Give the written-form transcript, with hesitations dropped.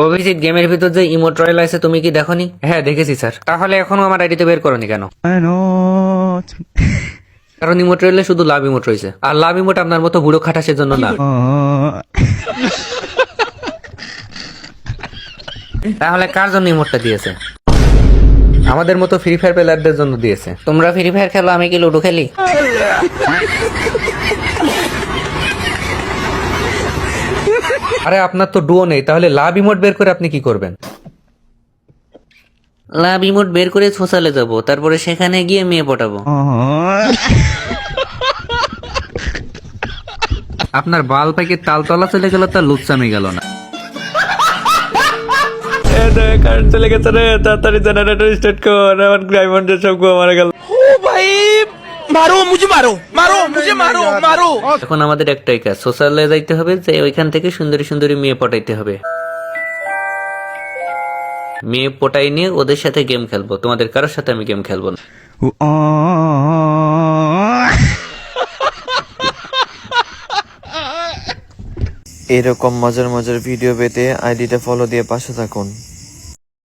অভিজিৎ, গেমের ভিতর যে ইমো ট্রয়াল আছে তুমি কি দেখোনি? হ্যাঁ দেখেছি স্যার। তাহলে এখনো আমার আইডিতে বের করনি কেন? কারণ ইমো ট্রয়ালে শুধু লাভ ইমোট রয়েছে, আর লাভ ইমোট আপনার মতো বুড়ো খাটাসের জন্য না। তাহলে কার জন্য ইমোটটা দিয়েছে? আমাদের মতো ফ্রি ফায়ার প্লেয়ারদের জন্য দিয়েছে। তোমরা ফ্রি ফায়ার খেলো, আমি কি লুডো খেলি? আরে আপনার তো ডুও নেই, তাহলে লাভ ইমোট বের করে আপনি কি করবেন? লাভ ইমোট বের করে সোশ্যালে যাব, তারপরে সেখানে গিয়ে মেয়ে পটাবো। আপনার বাল পাইকে তালতলা চলে গেল, তার লুচ্ছামি গেল না। কারেন্ট চলে গেছে রে, তাড়াতাড়ি জেনারেটর স্টার্ট কর, আমার ডায়মন্ডের সব মারা গেল। मारो मुझे मारो मारो मुझे मारो मारो। এখন আমাদের একটাই কাজ, সোশ্যালে যাইতে হবে, যে ওইখান থেকে সুন্দরী সুন্দরী মেয়ে পটাইতে হবে। মেয়ে পটাই নিয়ে ওদের সাথে গেম খেলবো, তোমাদের কারোর সাথে আমি গেম খেলবো না। এরকম মজার মজার ভিডিও পেতে আইডিটা ফলো দিয়ে পাশে থাকুন।